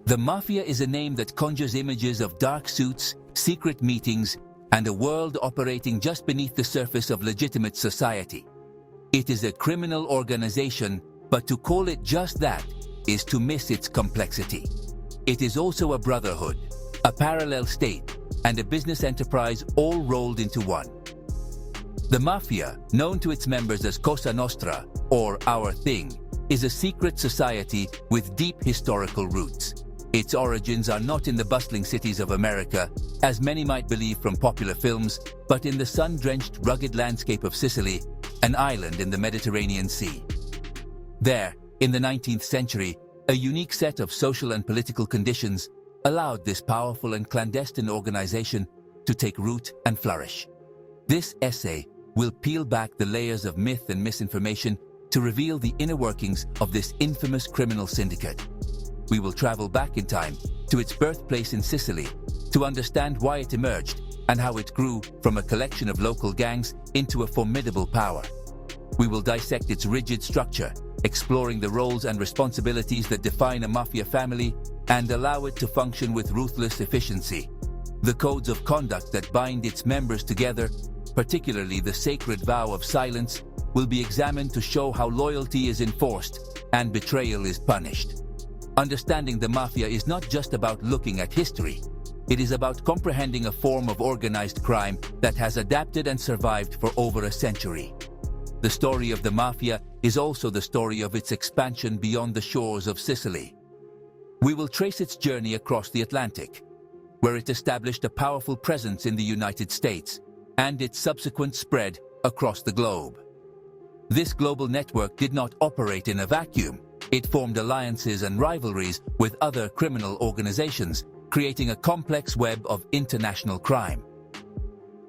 The Mafia is a name that conjures images of dark suits, secret meetings, and a world operating just beneath the surface of legitimate society. It is a criminal organization, but to call it just that is to miss its complexity. It is also a brotherhood, a parallel state, and a business enterprise all rolled into one. The Mafia, known to its members as Cosa Nostra, or Our Thing, is a secret society with deep historical roots. Its origins are not in the bustling cities of America, as many might believe from popular films, but in the sun-drenched, rugged landscape of Sicily, an island in the Mediterranean Sea. There, in the 19th century, a unique set of social and political conditions allowed this powerful and clandestine organization to take root and flourish. This essay will peel back the layers of myth and misinformation to reveal the inner workings of this infamous criminal syndicate. We will travel back in time to its birthplace in Sicily to understand why it emerged and how it grew from a collection of local gangs into a formidable power. We will dissect its rigid structure, exploring the roles and responsibilities that define a mafia family and allow it to function with ruthless efficiency. The codes of conduct that bind its members together, particularly the sacred vow of silence, will be examined to show how loyalty is enforced and betrayal is punished. Understanding the Mafia is not just about looking at history. It is about comprehending a form of organized crime that has adapted and survived for over a century. The story of the Mafia is also the story of its expansion beyond the shores of Sicily. We will trace its journey across the Atlantic, where it established a powerful presence in the United States, and its subsequent spread across the globe. This global network did not operate in a vacuum. It formed alliances and rivalries with other criminal organizations, creating a complex web of international crime.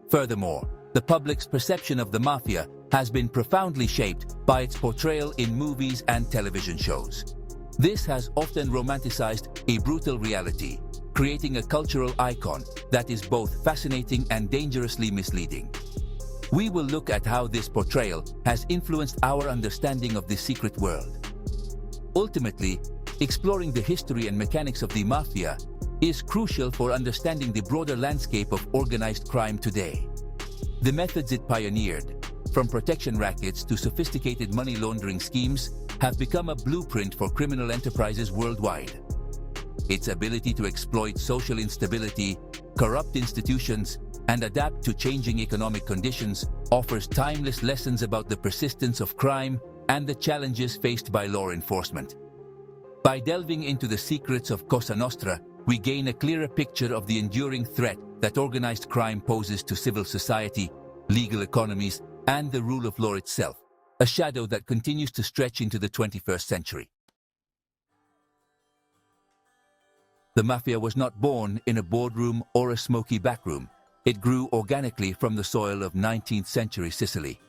Furthermore, the public's perception of the Mafia has been profoundly shaped by its portrayal in movies and television shows. This has often romanticized a brutal reality, creating a cultural icon that is both fascinating and dangerously misleading. We will look at how this portrayal has influenced our understanding of the secret world. Ultimately, exploring the history and mechanics of the Mafia is crucial for understanding the broader landscape of organized crime today. The methods it pioneered, from protection rackets to sophisticated money laundering schemes, have become a blueprint for criminal enterprises worldwide. Its ability to exploit social instability, corrupt institutions, and adapt to changing economic conditions offers timeless lessons about the persistence of crime and the challenges faced by law enforcement. By delving into the secrets of Cosa Nostra, we gain a clearer picture of the enduring threat that organized crime poses to civil society, legal economies, and the rule of law itself, a shadow that continues to stretch into the 21st century. The Mafia was not born in a boardroom or a smoky backroom. It grew organically from the soil of 19th century Sicily.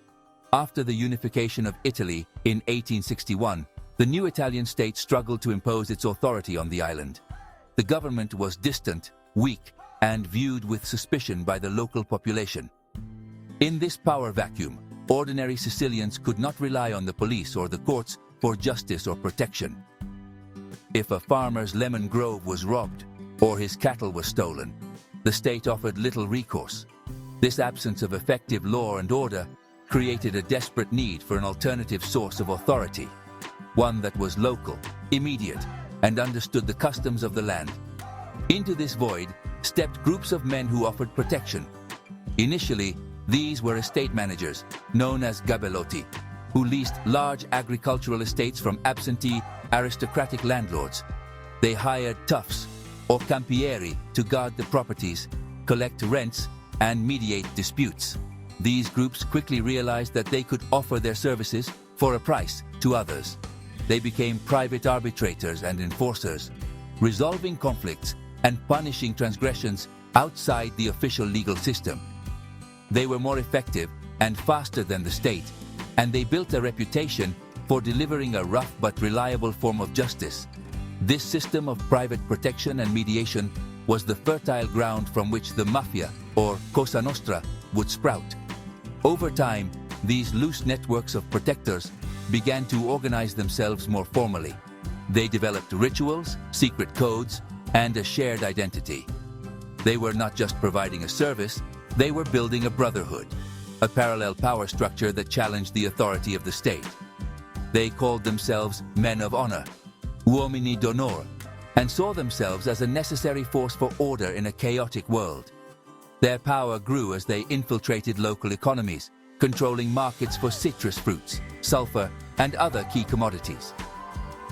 After the unification of Italy in 1861, the new Italian state struggled to impose its authority on the island. The government was distant, weak, and viewed with suspicion by the local population. In this power vacuum, ordinary Sicilians could not rely on the police or the courts for justice or protection. If a farmer's lemon grove was robbed or his cattle was stolen, the state offered little recourse. This absence of effective law and order created a desperate need for an alternative source of authority, one that was local, immediate, and understood the customs of the land. Into this void stepped groups of men who offered protection. Initially, these were estate managers, known as gabelotti, who leased large agricultural estates from absentee, aristocratic landlords. They hired toughs, or campieri, to guard the properties, collect rents, and mediate disputes. These groups quickly realized that they could offer their services for a price to others. They became private arbitrators and enforcers, resolving conflicts and punishing transgressions outside the official legal system. They were more effective and faster than the state, and they built a reputation for delivering a rough but reliable form of justice. This system of private protection and mediation was the fertile ground from which the Mafia, or Cosa Nostra, would sprout. Over time, these loose networks of protectors began to organize themselves more formally. They developed rituals, secret codes, and a shared identity. They were not just providing a service, they were building a brotherhood, a parallel power structure that challenged the authority of the state. They called themselves men of honor, uomini d'onore, and saw themselves as a necessary force for order in a chaotic world. Their power grew as they infiltrated local economies, controlling markets for citrus fruits, sulfur, and other key commodities.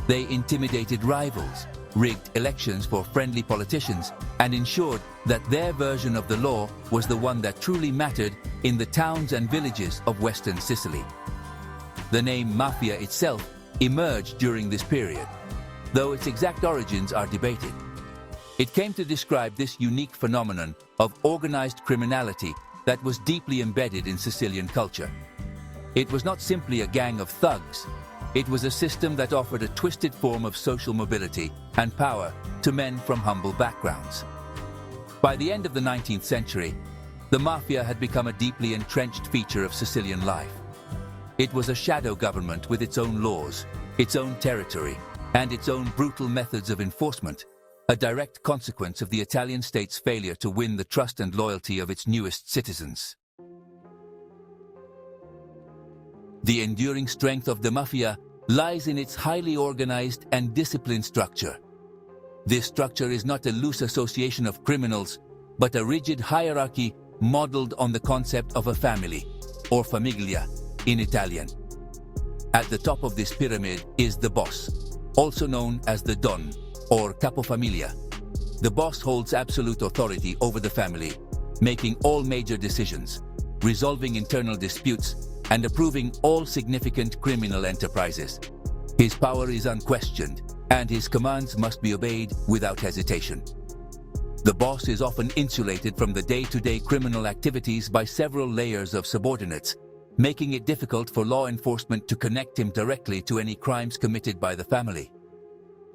They intimidated rivals, rigged elections for friendly politicians, and ensured that their version of the law was the one that truly mattered in the towns and villages of Western Sicily. The name Mafia itself emerged during this period, though its exact origins are debated. It came to describe this unique phenomenon of organized criminality that was deeply embedded in Sicilian culture. It was not simply a gang of thugs. It was a system that offered a twisted form of social mobility and power to men from humble backgrounds. By the end of the 19th century, the Mafia had become a deeply entrenched feature of Sicilian life. It was a shadow government with its own laws, its own territory, and its own brutal methods of enforcement, a direct consequence of the Italian state's failure to win the trust and loyalty of its newest citizens. The enduring strength of the Mafia lies in its highly organized and disciplined structure. This structure is not a loose association of criminals, but a rigid hierarchy modeled on the concept of a family, or famiglia in Italian. At the top of this pyramid is the boss, also known as the Don, or capofamiglia. The boss holds absolute authority over the family, making all major decisions, resolving internal disputes, and approving all significant criminal enterprises. His power is unquestioned, and his commands must be obeyed without hesitation. The boss is often insulated from the day-to-day criminal activities by several layers of subordinates, making it difficult for law enforcement to connect him directly to any crimes committed by the family.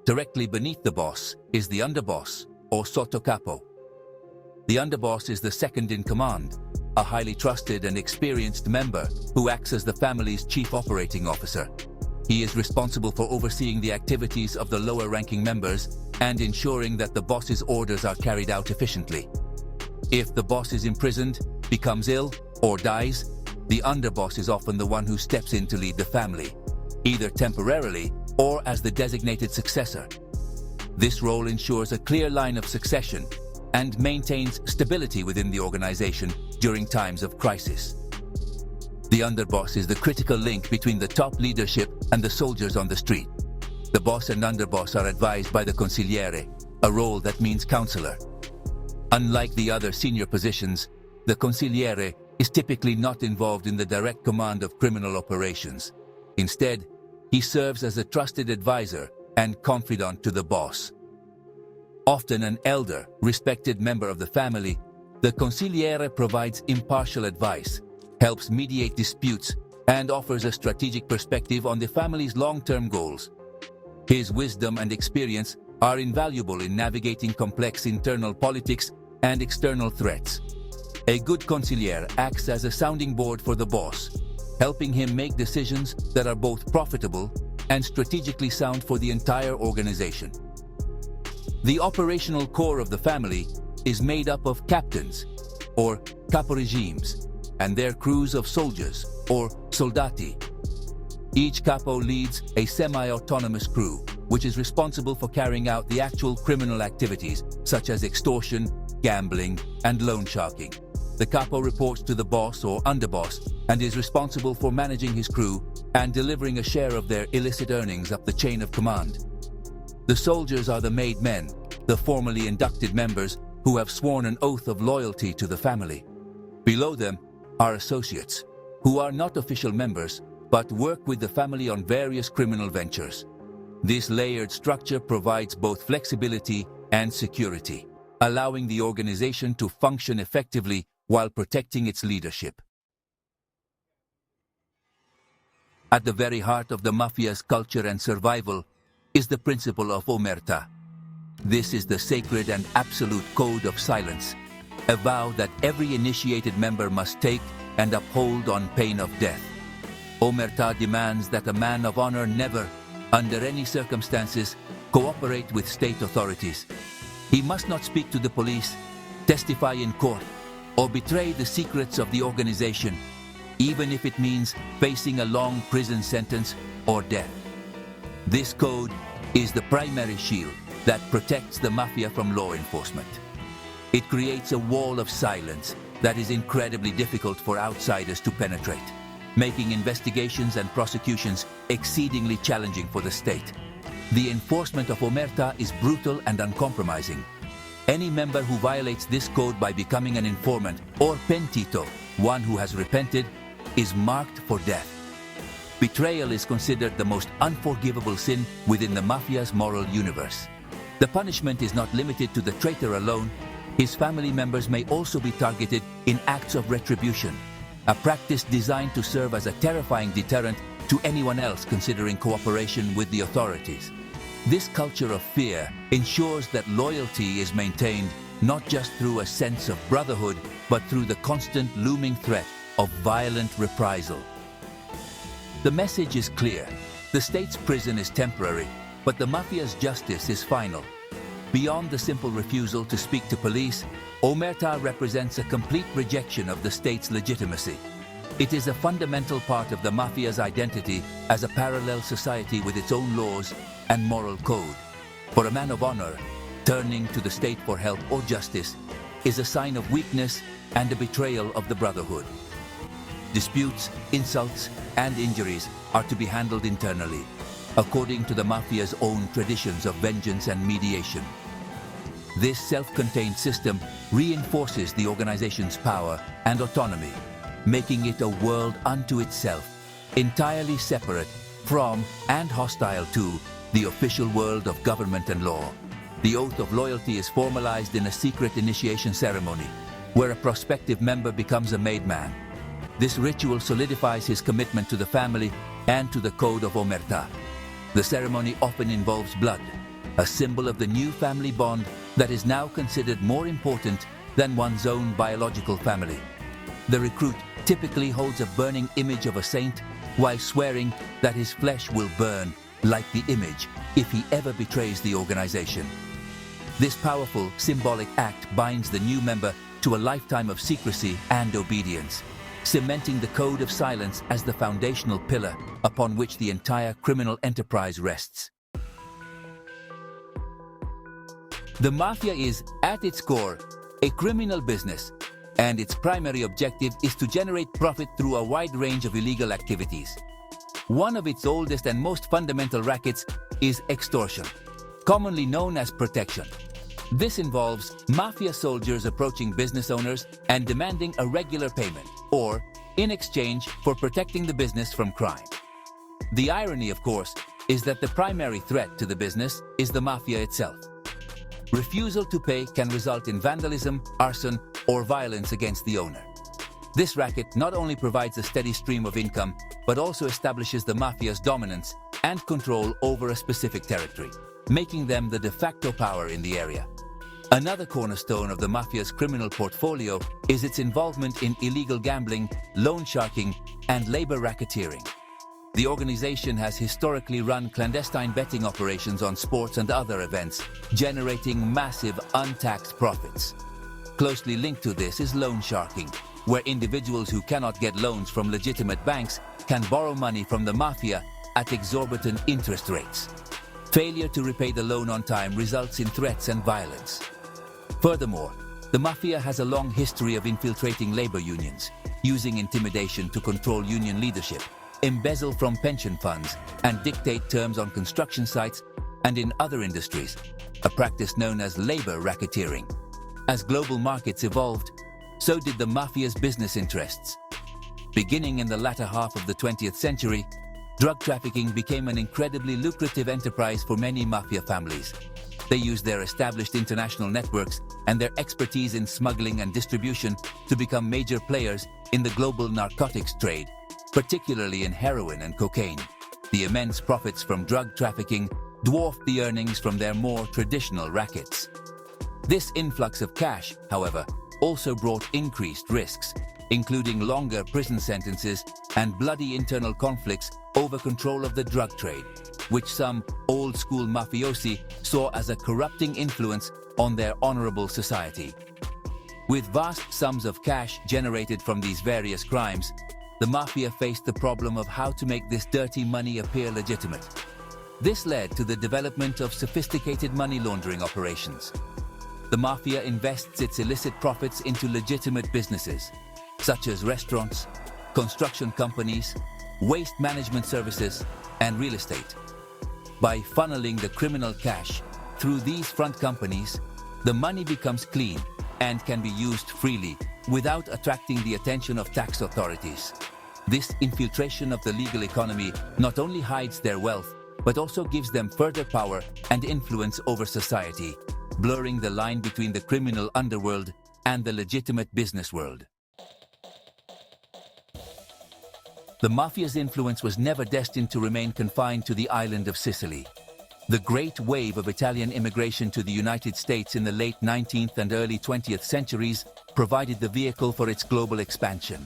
Directly beneath the boss is the underboss, or sottocapo. The underboss is the second in command, a highly trusted and experienced member who acts as the family's chief operating officer. He is responsible for overseeing the activities of the lower-ranking members and ensuring that the boss's orders are carried out efficiently. If the boss is imprisoned, becomes ill, or dies, the underboss is often the one who steps in to lead the family, either temporarily or as the designated successor. This role ensures a clear line of succession and maintains stability within the organization during times of crisis. The underboss is the critical link between the top leadership and the soldiers on the street. The boss and underboss are advised by the consigliere, a role that means counselor. Unlike the other senior positions, the consigliere is typically not involved in the direct command of criminal operations. Instead, he serves as a trusted advisor and confidant to the boss. Often an elder, respected member of the family, the consigliere provides impartial advice, helps mediate disputes, and offers a strategic perspective on the family's long-term goals. His wisdom and experience are invaluable in navigating complex internal politics and external threats. A good consigliere acts as a sounding board for the boss, helping him make decisions that are both profitable and strategically sound for the entire organization. The operational core of the family is made up of captains, or caporegimes, and their crews of soldiers, or soldati. Each capo leads a semi-autonomous crew, which is responsible for carrying out the actual criminal activities, such as extortion, gambling, and loan sharking. The capo reports to the boss or underboss and is responsible for managing his crew and delivering a share of their illicit earnings up the chain of command. The soldiers are the made men, the formally inducted members who have sworn an oath of loyalty to the family. Below them are associates, who are not official members but work with the family on various criminal ventures. This layered structure provides both flexibility and security, allowing the organization to function effectively while protecting its leadership. At the very heart of the Mafia's culture and survival is the principle of omertà. This is the sacred and absolute code of silence, a vow that every initiated member must take and uphold on pain of death. Omertà demands that a man of honor never, under any circumstances, cooperate with state authorities. He must not speak to the police, testify in court, or betray the secrets of the organization, even if it means facing a long prison sentence or death. This code is the primary shield that protects the Mafia from law enforcement. It creates a wall of silence that is incredibly difficult for outsiders to penetrate, making investigations and prosecutions exceedingly challenging for the state. The enforcement of Omerta is brutal and uncompromising. Any member who violates this code by becoming an informant or pentito, one who has repented, is marked for death. Betrayal is considered the most unforgivable sin within the Mafia's moral universe. The punishment is not limited to the traitor alone. His family members may also be targeted in acts of retribution, a practice designed to serve as a terrifying deterrent to anyone else considering cooperation with the authorities. This culture of fear ensures that loyalty is maintained not just through a sense of brotherhood, but through the constant looming threat of violent reprisal. The message is clear. The state's prison is temporary, but the Mafia's justice is final. Beyond the simple refusal to speak to police, Omerta represents a complete rejection of the state's legitimacy. It is a fundamental part of the Mafia's identity as a parallel society with its own laws and moral code. For a man of honor, turning to the state for help or justice is a sign of weakness and a betrayal of the brotherhood. Disputes, insults, and injuries are to be handled internally, according to the Mafia's own traditions of vengeance and mediation. This self-contained system reinforces the organization's power and autonomy, making it a world unto itself, entirely separate from and hostile to the official world of government and law. The oath of loyalty is formalized in a secret initiation ceremony, where a prospective member becomes a made man. This ritual solidifies his commitment to the family and to the code of Omerta. The ceremony often involves blood, a symbol of the new family bond that is now considered more important than one's own biological family. The recruit typically holds a burning image of a saint while swearing that his flesh will burn like the image if he ever betrays the organization. This powerful, symbolic act binds the new member to a lifetime of secrecy and obedience, cementing the code of silence as the foundational pillar upon which the entire criminal enterprise rests. The Mafia is, at its core, a criminal business, and its primary objective is to generate profit through a wide range of illegal activities. One of its oldest and most fundamental rackets is extortion, commonly known as protection. This involves Mafia soldiers approaching business owners and demanding a regular payment, or in exchange for protecting the business from crime. The irony, of course, is that the primary threat to the business is the Mafia itself. Refusal to pay can result in vandalism, arson, or violence against the owner. This racket not only provides a steady stream of income, but also establishes the Mafia's dominance and control over a specific territory, making them the de facto power in the area. Another cornerstone of the Mafia's criminal portfolio is its involvement in illegal gambling, loan sharking, and labor racketeering. The organization has historically run clandestine betting operations on sports and other events, generating massive untaxed profits. Closely linked to this is loan sharking, where individuals who cannot get loans from legitimate banks can borrow money from the Mafia at exorbitant interest rates. Failure to repay the loan on time results in threats and violence. Furthermore, the Mafia has a long history of infiltrating labor unions, using intimidation to control union leadership, embezzle from pension funds, and dictate terms on construction sites and in other industries, a practice known as labor racketeering. As global markets evolved, so did the Mafia's business interests. Beginning in the latter half of the 20th century, drug trafficking became an incredibly lucrative enterprise for many Mafia families. They used their established international networks and their expertise in smuggling and distribution to become major players in the global narcotics trade, particularly in heroin and cocaine. The immense profits from drug trafficking dwarfed the earnings from their more traditional rackets. This influx of cash, however, also brought increased risks, including longer prison sentences and bloody internal conflicts over control of the drug trade, which some old-school mafiosi saw as a corrupting influence on their honorable society. With vast sums of cash generated from these various crimes, the Mafia faced the problem of how to make this dirty money appear legitimate. This led to the development of sophisticated money laundering operations. The Mafia invests its illicit profits into legitimate businesses, such as restaurants, construction companies, waste management services, and real estate. By funneling the criminal cash through these front companies, the money becomes clean and can be used freely without attracting the attention of tax authorities. This infiltration of the legal economy not only hides their wealth, but also gives them further power and influence over society, blurring the line between the criminal underworld and the legitimate business world. The Mafia's influence was never destined to remain confined to the island of Sicily. The great wave of Italian immigration to the United States in the late 19th and early 20th centuries provided the vehicle for its global expansion.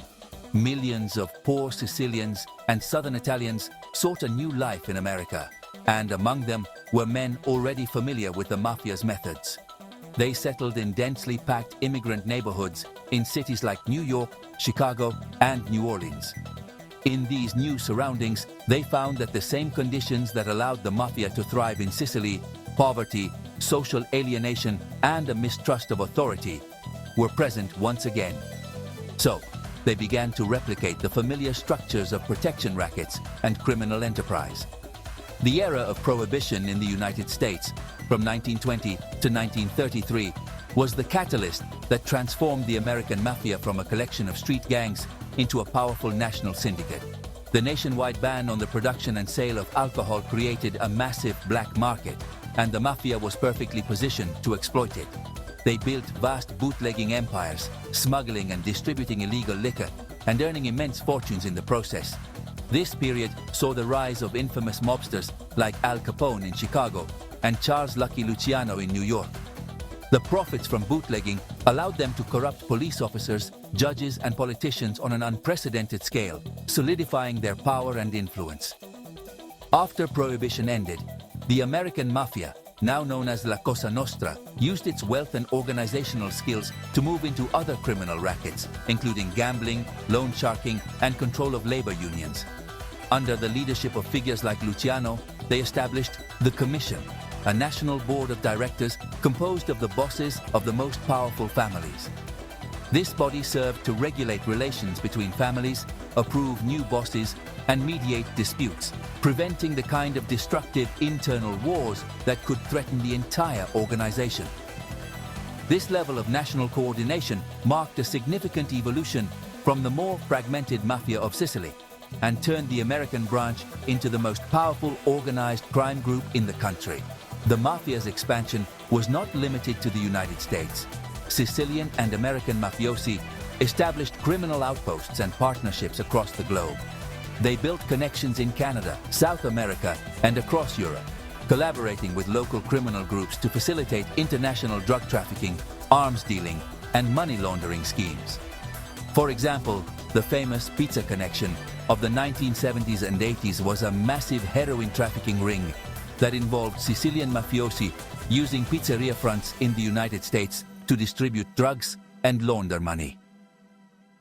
Millions of poor Sicilians and southern Italians sought a new life in America, and among them were men already familiar with the Mafia's methods. They settled in densely packed immigrant neighborhoods in cities like New York, Chicago, and New Orleans. In these new surroundings, they found that the same conditions that allowed the Mafia to thrive in Sicily, poverty, social alienation, and a mistrust of authority, were present once again. So, they began to replicate the familiar structures of protection rackets and criminal enterprise. The era of prohibition in the United States, from 1920 to 1933, was the catalyst that transformed the American Mafia from a collection of street gangs into a powerful national syndicate. The nationwide ban on the production and sale of alcohol created a massive black market, and the Mafia was perfectly positioned to exploit it. They built vast bootlegging empires, smuggling and distributing illegal liquor, and earning immense fortunes in the process. This period saw the rise of infamous mobsters like Al Capone in Chicago and Charles Lucky Luciano in New York. The profits from bootlegging allowed them to corrupt police officers, judges, and politicians on an unprecedented scale, solidifying their power and influence. After Prohibition ended, the American Mafia, now known as La Cosa Nostra, used its wealth and organizational skills to move into other criminal rackets, including gambling, loan sharking, and control of labor unions. Under the leadership of figures like Luciano, they established the Commission, a national board of directors composed of the bosses of the most powerful families. This body served to regulate relations between families, approve new bosses, and mediate disputes, preventing the kind of destructive internal wars that could threaten the entire organization. This level of national coordination marked a significant evolution from the more fragmented Mafia of Sicily and turned the American branch into the most powerful organized crime group in the country. The Mafia's expansion was not limited to the United States. Sicilian and American mafiosi established criminal outposts and partnerships across the globe. They built connections in Canada, South America, and across Europe, collaborating with local criminal groups to facilitate international drug trafficking, arms dealing, and money laundering schemes. For example, the famous Pizza Connection of the 1970s and 80s was a massive heroin trafficking ring that involved Sicilian mafiosi using pizzeria fronts in the United States to distribute drugs and launder money.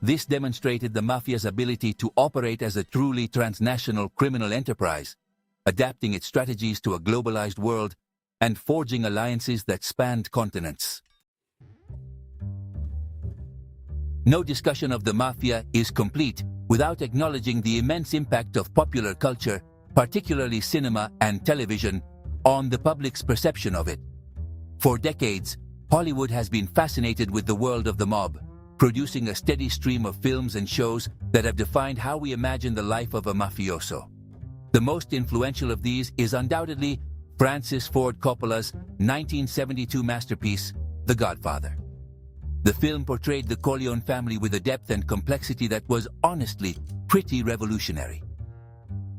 This demonstrated the Mafia's ability to operate as a truly transnational criminal enterprise, adapting its strategies to a globalized world and forging alliances that spanned continents. No discussion of the Mafia is complete without acknowledging the immense impact of popular culture, particularly cinema and television, on the public's perception of it. For decades, Hollywood has been fascinated with the world of the mob, producing a steady stream of films and shows that have defined how we imagine the life of a mafioso. The most influential of these is undoubtedly Francis Ford Coppola's 1972 masterpiece, The Godfather. The film portrayed the Corleone family with a depth and complexity that was honestly pretty revolutionary.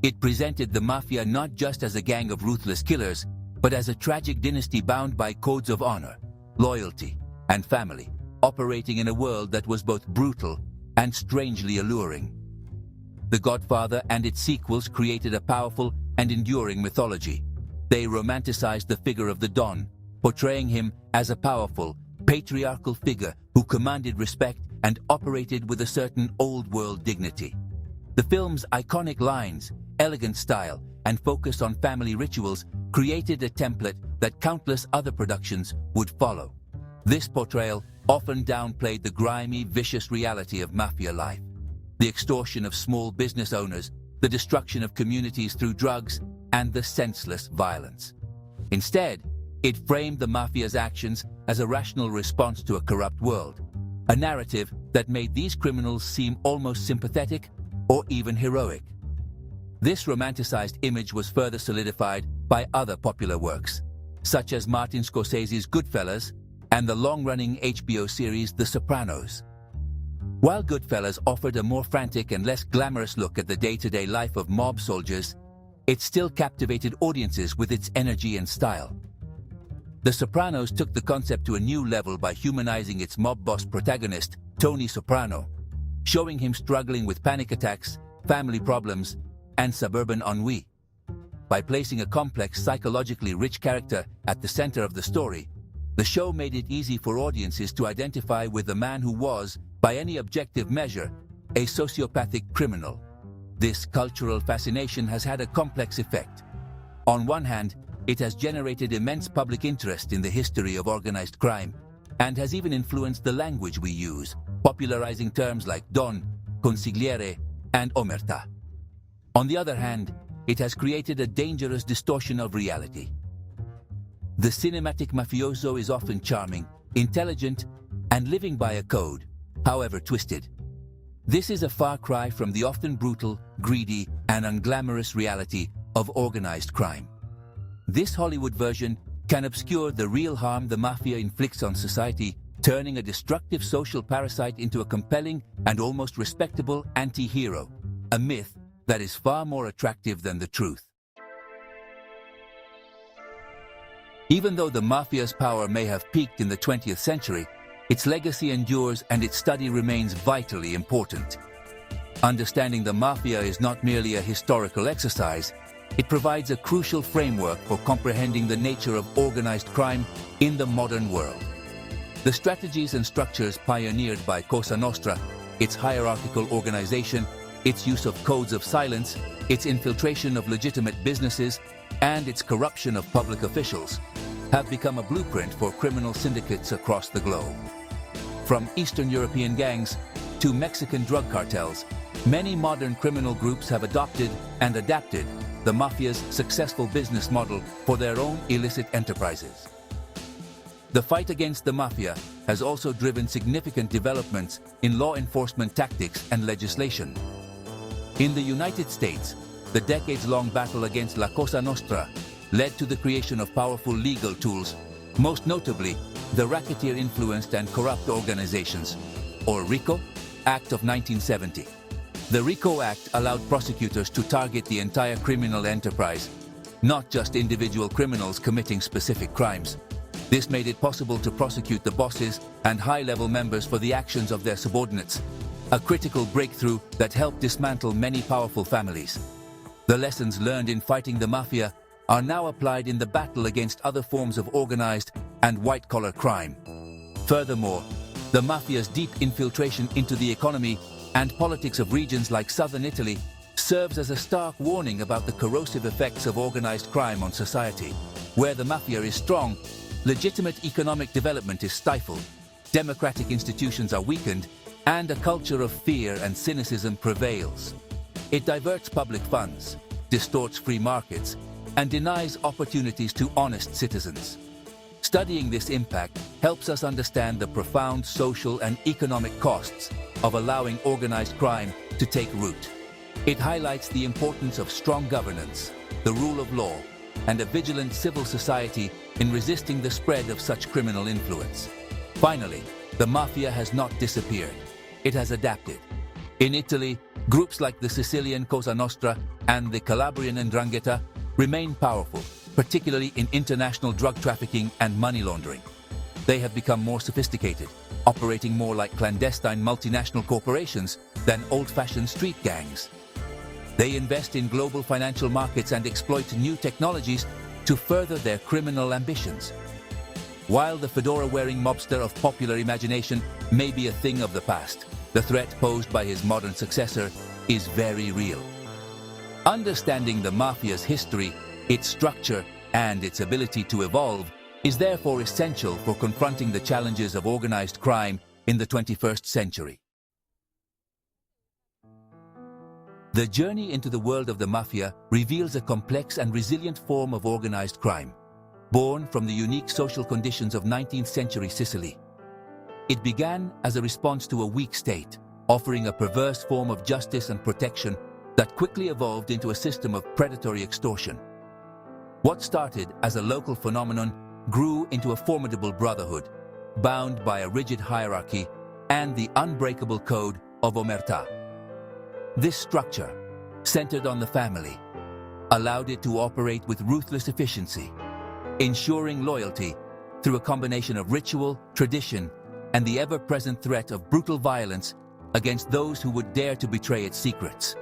It presented the Mafia not just as a gang of ruthless killers, but as a tragic dynasty bound by codes of honor, loyalty, and family, operating in a world that was both brutal and strangely alluring. The Godfather and its sequels created a powerful and enduring mythology. They romanticized the figure of the Don, portraying him as a powerful, patriarchal figure who commanded respect and operated with a certain old-world dignity. The film's iconic lines, elegant style, and focus on family rituals created a template that countless other productions would follow. This portrayal often downplayed the grimy, vicious reality of mafia life, the extortion of small business owners, the destruction of communities through drugs, and the senseless violence. Instead, it framed the mafia's actions as a rational response to a corrupt world, a narrative that made these criminals seem almost sympathetic or even heroic. This romanticized image was further solidified by other popular works, such as Martin Scorsese's Goodfellas and the long-running HBO series The Sopranos. While Goodfellas offered a more frantic and less glamorous look at the day-to-day life of mob soldiers, it still captivated audiences with its energy and style. The Sopranos took the concept to a new level by humanizing its mob boss protagonist, Tony Soprano, showing him struggling with panic attacks, family problems, and suburban ennui. By placing a complex, psychologically rich character at the center of the story, the show made it easy for audiences to identify with the man who was, by any objective measure, a sociopathic criminal. This cultural fascination has had a complex effect. On one hand, it has generated immense public interest in the history of organized crime and has even influenced the language we use, popularizing terms like Don, Consigliere, and Omerta. On the other hand, it has created a dangerous distortion of reality. The cinematic mafioso is often charming, intelligent, and living by a code, however twisted. This is a far cry from the often brutal, greedy, and unglamorous reality of organized crime. This Hollywood version can obscure the real harm the mafia inflicts on society, turning a destructive social parasite into a compelling and almost respectable anti-hero, a myth that is far more attractive than the truth. Even though the mafia's power may have peaked in the 20th century, its legacy endures and its study remains vitally important. Understanding the mafia is not merely a historical exercise, it provides a crucial framework for comprehending the nature of organized crime in the modern world. The strategies and structures pioneered by Cosa Nostra, its hierarchical organization, its use of codes of silence, its infiltration of legitimate businesses, and its corruption of public officials, have become a blueprint for criminal syndicates across the globe. From Eastern European gangs to Mexican drug cartels, many modern criminal groups have adopted and adapted the mafia's successful business model for their own illicit enterprises. The fight against the mafia has also driven significant developments in law enforcement tactics and legislation. In the United States, the decades-long battle against La Cosa Nostra led to the creation of powerful legal tools, most notably the Racketeer-Influenced and Corrupt Organizations, or RICO, Act of 1970. The RICO Act allowed prosecutors to target the entire criminal enterprise, not just individual criminals committing specific crimes. This made it possible to prosecute the bosses and high-level members for the actions of their subordinates, a critical breakthrough that helped dismantle many powerful families. The lessons learned in fighting the mafia are now applied in the battle against other forms of organized and white-collar crime. Furthermore, the mafia's deep infiltration into the economy and politics of regions like southern Italy serves as a stark warning about the corrosive effects of organized crime on society. Where the mafia is strong, legitimate economic development is stifled, democratic institutions are weakened, and a culture of fear and cynicism prevails. It diverts public funds, distorts free markets, and denies opportunities to honest citizens. Studying this impact helps us understand the profound social and economic costs of allowing organized crime to take root. It highlights the importance of strong governance, the rule of law, and a vigilant civil society in resisting the spread of such criminal influence. Finally, the mafia has not disappeared. It has adapted. In Italy, groups like the Sicilian Cosa Nostra and the Calabrian 'Ndrangheta remain powerful, particularly in international drug trafficking and money laundering. They have become more sophisticated, operating more like clandestine multinational corporations than old-fashioned street gangs. They invest in global financial markets and exploit new technologies to further their criminal ambitions. While the fedora-wearing mobster of popular imagination may be a thing of the past, the threat posed by his modern successor is very real. Understanding the Mafia's history, its structure, and its ability to evolve is therefore essential for confronting the challenges of organized crime in the 21st century. The journey into the world of the Mafia reveals a complex and resilient form of organized crime, born from the unique social conditions of 19th century Sicily. It began as a response to a weak state, offering a perverse form of justice and protection that quickly evolved into a system of predatory extortion. What started as a local phenomenon grew into a formidable brotherhood, bound by a rigid hierarchy and the unbreakable code of omertà. This structure, centered on the family, allowed it to operate with ruthless efficiency, ensuring loyalty through a combination of ritual, tradition, and the ever-present threat of brutal violence against those who would dare to betray its secrets.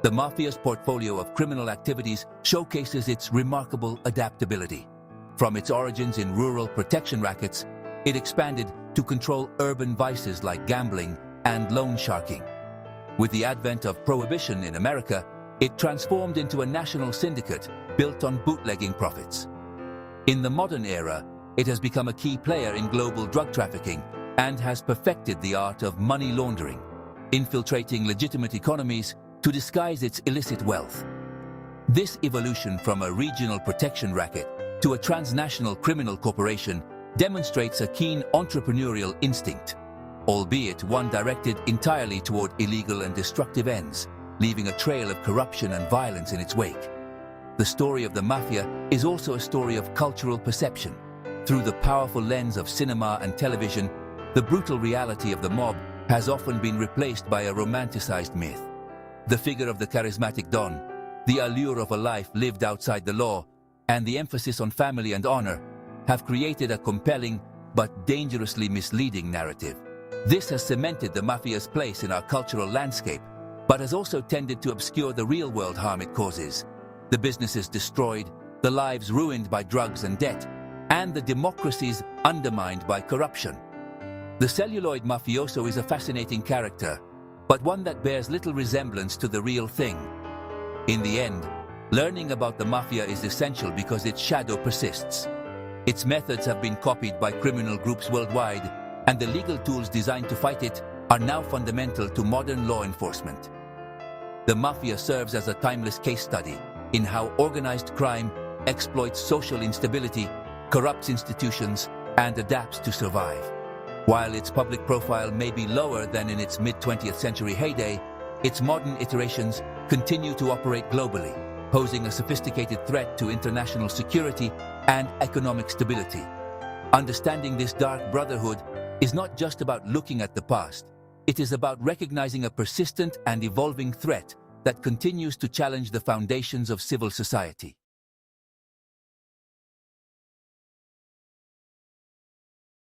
The Mafia's portfolio of criminal activities showcases its remarkable adaptability. From its origins in rural protection rackets, it expanded to control urban vices like gambling and loan sharking. With the advent of prohibition in America, it transformed into a national syndicate built on bootlegging profits. In the modern era, it has become a key player in global drug trafficking and has perfected the art of money laundering, infiltrating legitimate economies to disguise its illicit wealth. This evolution from a regional protection racket to a transnational criminal corporation demonstrates a keen entrepreneurial instinct, albeit one directed entirely toward illegal and destructive ends, leaving a trail of corruption and violence in its wake. The story of the Mafia is also a story of cultural perception. Through the powerful lens of cinema and television, the brutal reality of the mob has often been replaced by a romanticized myth. The figure of the charismatic Don, the allure of a life lived outside the law, and the emphasis on family and honor have created a compelling but dangerously misleading narrative. This has cemented the Mafia's place in our cultural landscape, but has also tended to obscure the real-world harm it causes. The businesses destroyed, the lives ruined by drugs and debt, and the democracies undermined by corruption. The celluloid mafioso is a fascinating character, but one that bears little resemblance to the real thing. In the end, learning about the Mafia is essential because its shadow persists. Its methods have been copied by criminal groups worldwide, and the legal tools designed to fight it are now fundamental to modern law enforcement. The Mafia serves as a timeless case study in how organized crime exploits social instability, corrupts institutions, and adapts to survive. While its public profile may be lower than in its mid-20th century heyday, its modern iterations continue to operate globally, posing a sophisticated threat to international security and economic stability. Understanding this dark brotherhood is not just about looking at the past. It is about recognizing a persistent and evolving threat that continues to challenge the foundations of civil society.